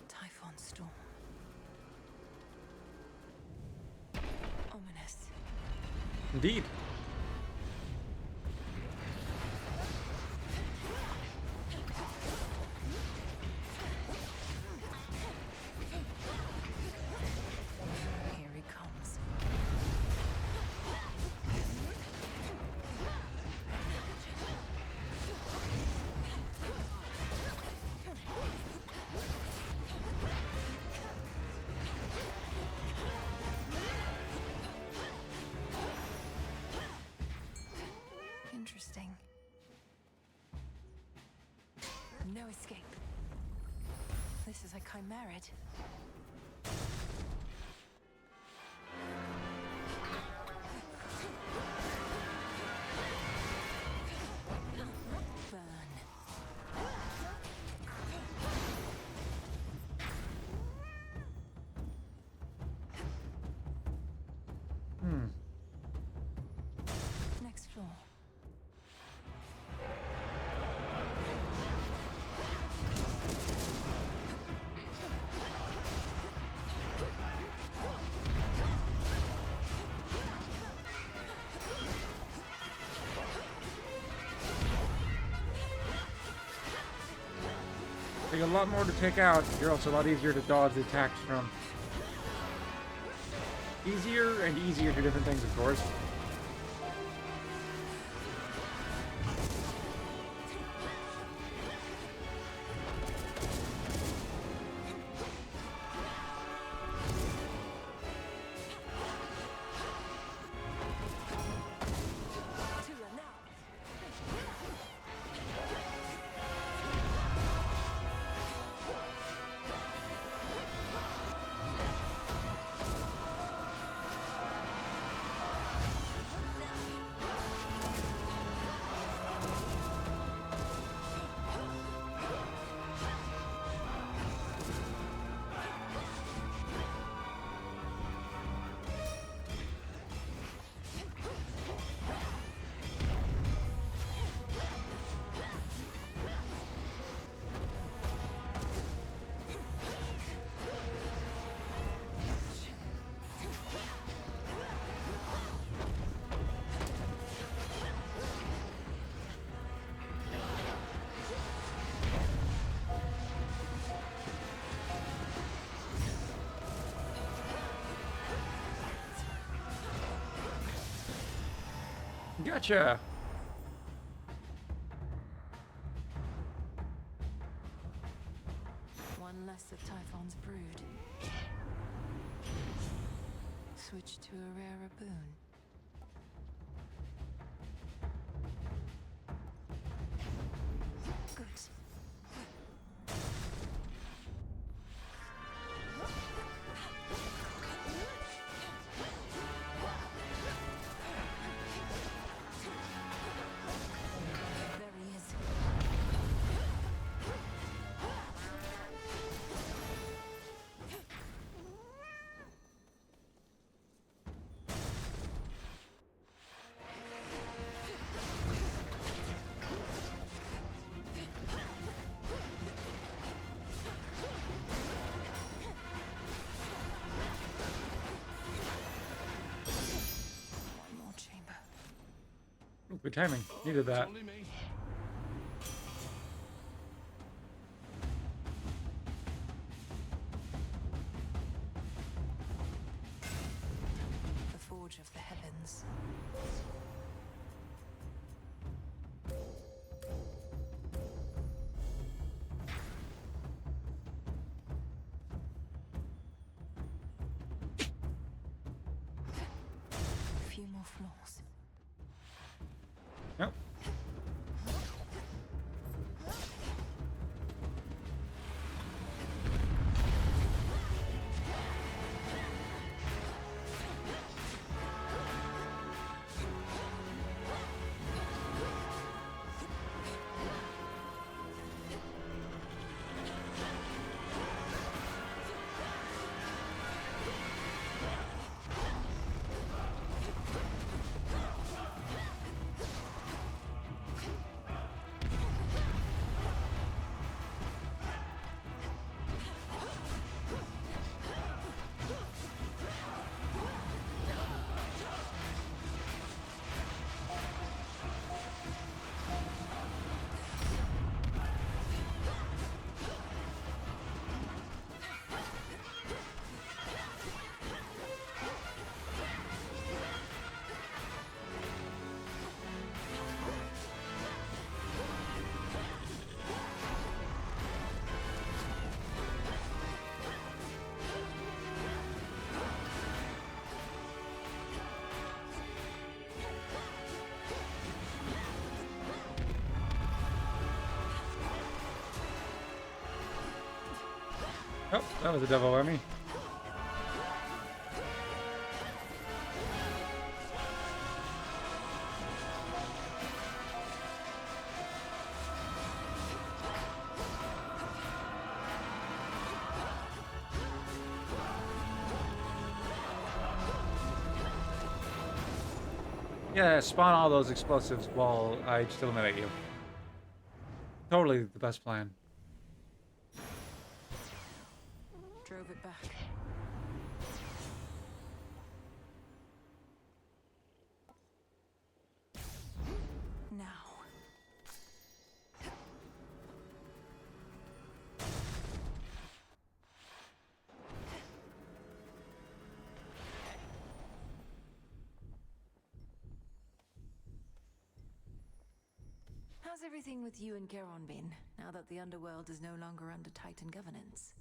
Typhon storm. Ominous. Indeed. Here he comes. Interesting. No escape. This is a chimerid. Hmm. Next floor. Take a lot more to take out. You're also a lot easier to dodge the attacks from. Easier and easier to do different things, of course. Gotcha! One less of Typhon's brood. Switch to a rarer boon. Good. There he is. One more chamber. Ooh, good timing. Needed that. The floors. Yep. Oh, that was a devil army. Yeah, spawn all those explosives while I just eliminate you. Totally the best plan. Drove it back. Now. How's everything with you and Geron been, now that the underworld is no longer under Titan governance?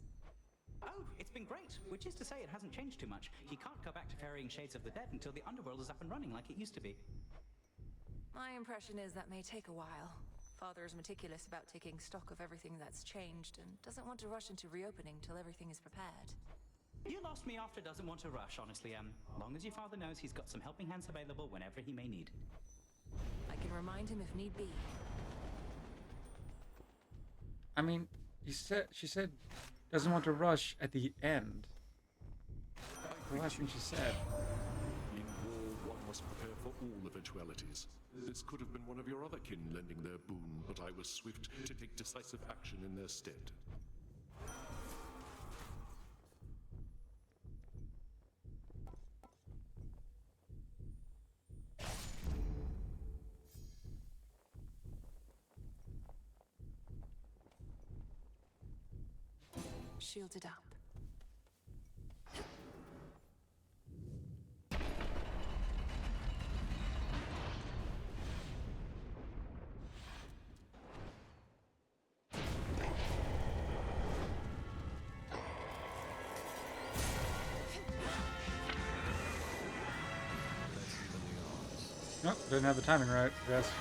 Oh, it's been great, which is to say it hasn't changed too much. He can't go back to ferrying Shades of the Dead until the underworld is up and running like it used to be. My impression is that may take a while. Father is meticulous about taking stock of everything that's changed and doesn't want to rush into reopening till everything is prepared. You lost me after doesn't want to rush, honestly, long as your father knows he's got some helping hands available whenever he may need. I can remind him if need be. I mean, she said doesn't want to rush at the end. The last thing she said. In war, one must prepare for all eventualities. This could have been one of your other kin lending their boon, but I was swift to take decisive action in their stead. Shielded up. Nope, didn't have the timing right, I guess.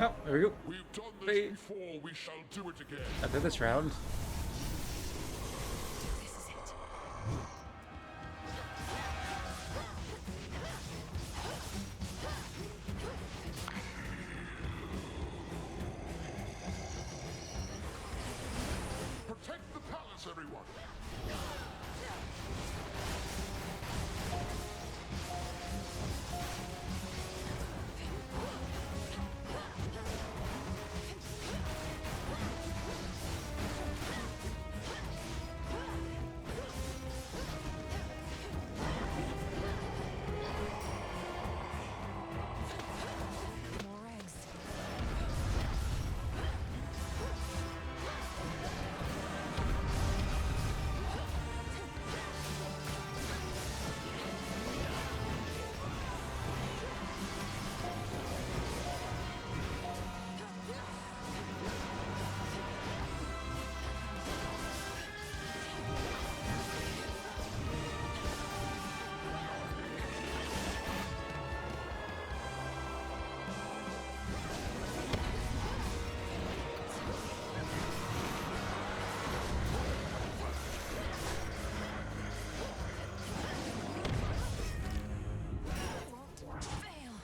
Oh, there we go. We've done this before, we shall do it again. After this round. This is it. Protect the palace, everyone. More eggs. Fail.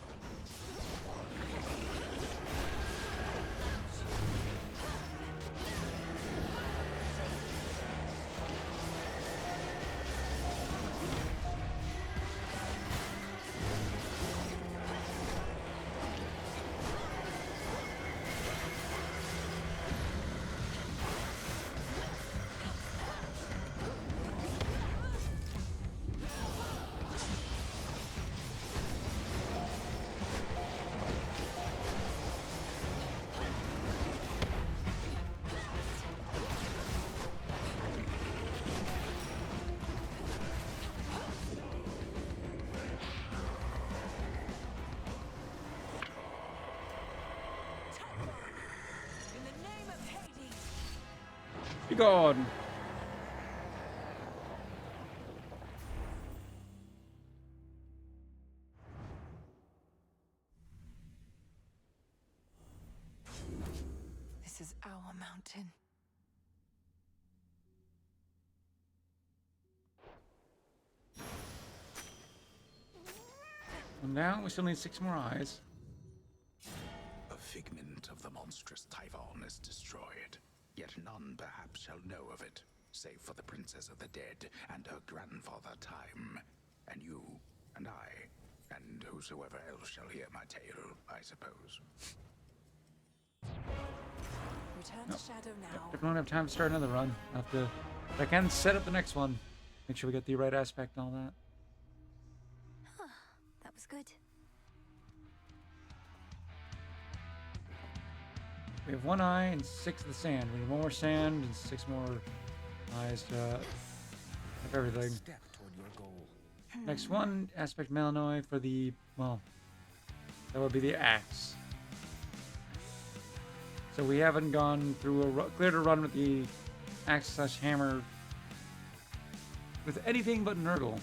In the name of Hades. Be gone. This is our mountain. And now we still need 6 more eyes. A figment of the monstrous Typhon is destroyed, yet none perhaps shall know of it, save for the Princess of the Dead and her grandfather Time, and you, and I, and whosoever else shall hear my tale, I suppose. Return to Shadow now. If we don't have time to start another run, I have to. But I can set up the next one. Make sure we get the right aspect and all that. That was good. We have 1 eye and 6 of the sand. We need 1 more sand and 6 more eyes to have everything. Step toward your goal. Next one, aspect Malinois for the, well, that would be the axe. So we haven't gone through cleared a run with the axe / hammer with anything but Nurgle.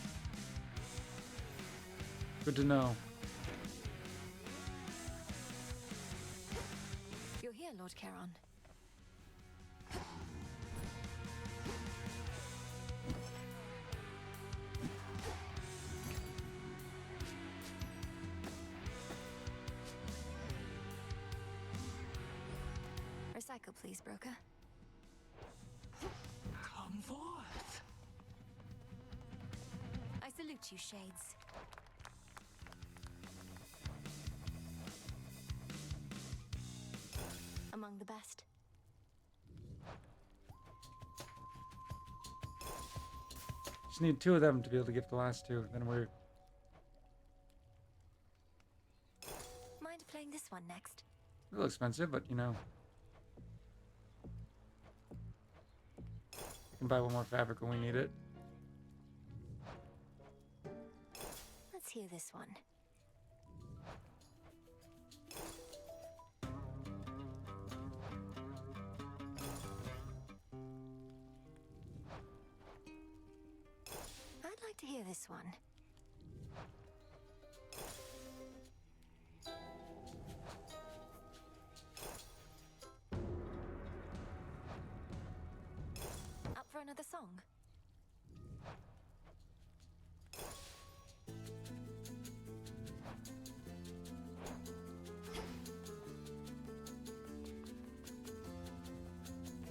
Good to know. You're here, Lord Charon. Recycle, please, broker. Come forth. I salute you, Shades. Among the best. Just need 2 of them to be able to get the last 2. Then we're. Mind playing this one next? A little expensive, but you know. We can buy 1 more fabric when we need it. Let's hear this one. I'd like to hear this one. another song?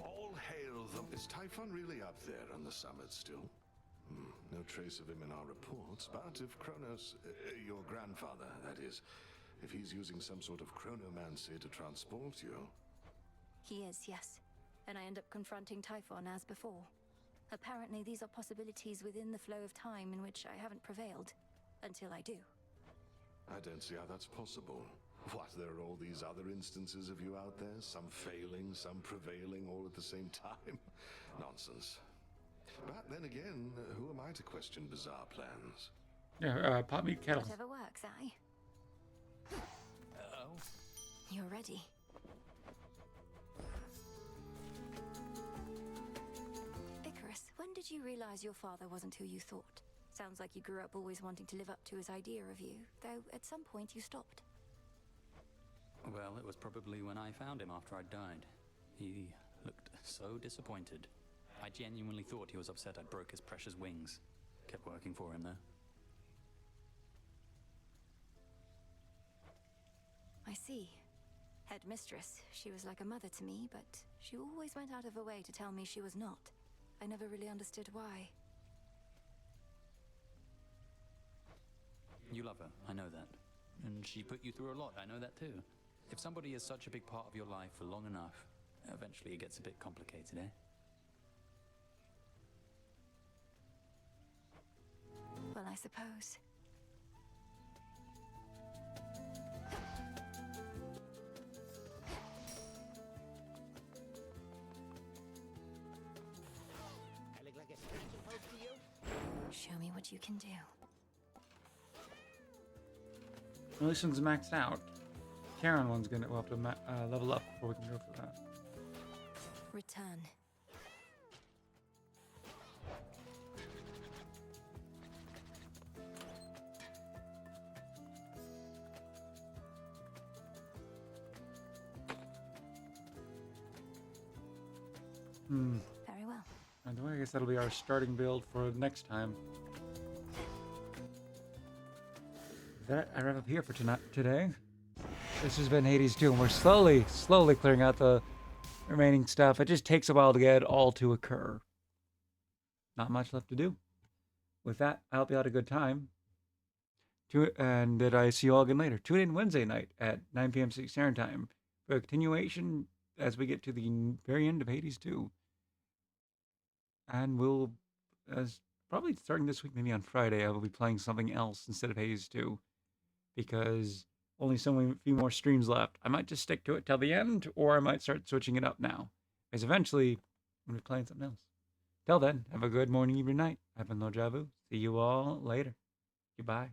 All hail them. Is Typhon really up there on the summit still? No trace of him in our reports, but if Kronos, your grandfather, that is, if he's using some sort of chronomancy to transport you... He is, yes. And I end up confronting Typhon as before. Apparently, these are possibilities within the flow of time in which I haven't prevailed. Until I do. I don't see how that's possible. What, there are all these other instances of you out there? Some failing, some prevailing, all at the same time? Nonsense. But then again, who am I to question bizarre plans? Yeah, pot meat kettle. Whatever works, aye? Uh-oh. You're ready. Icarus, when did you realize your father wasn't who you thought? Sounds like you grew up always wanting to live up to his idea of you, though at some point you stopped. Well, it was probably when I found him after I'd died. He looked so disappointed. I genuinely thought he was upset I broke his precious wings. Kept working for him, though. I see. Headmistress, she was like a mother to me, but she always went out of her way to tell me she was not. I never really understood why. You love her, I know that. And she put you through a lot, I know that too. If somebody is such a big part of your life for long enough, eventually it gets a bit complicated, eh? Well, I suppose. I look like a scratching post to you? Show me what you can do. Well, this one's maxed out. Karen one's gonna we'll have to level up before we can go for that. Return. Very well. And I guess that'll be our starting build for next time. That I wrap up here for today. This has been Hades 2, and we're slowly clearing out the remaining stuff. It just takes a while to get it all to occur. Not much left to do. With that, I hope you had a good time. And that I see you all again later. Tune in Wednesday night at 9 p.m. Standard Time for a continuation as we get to the very end of Hades 2. And we'll, probably starting this week, maybe on Friday, I will be playing something else instead of Hades 2. Because only a few more streams left. I might just stick to it till the end, or I might start switching it up now. Because eventually, I'm going to be playing something else. Till then, have a good morning, evening, night. I've been Lord Javu. See you all later. Goodbye.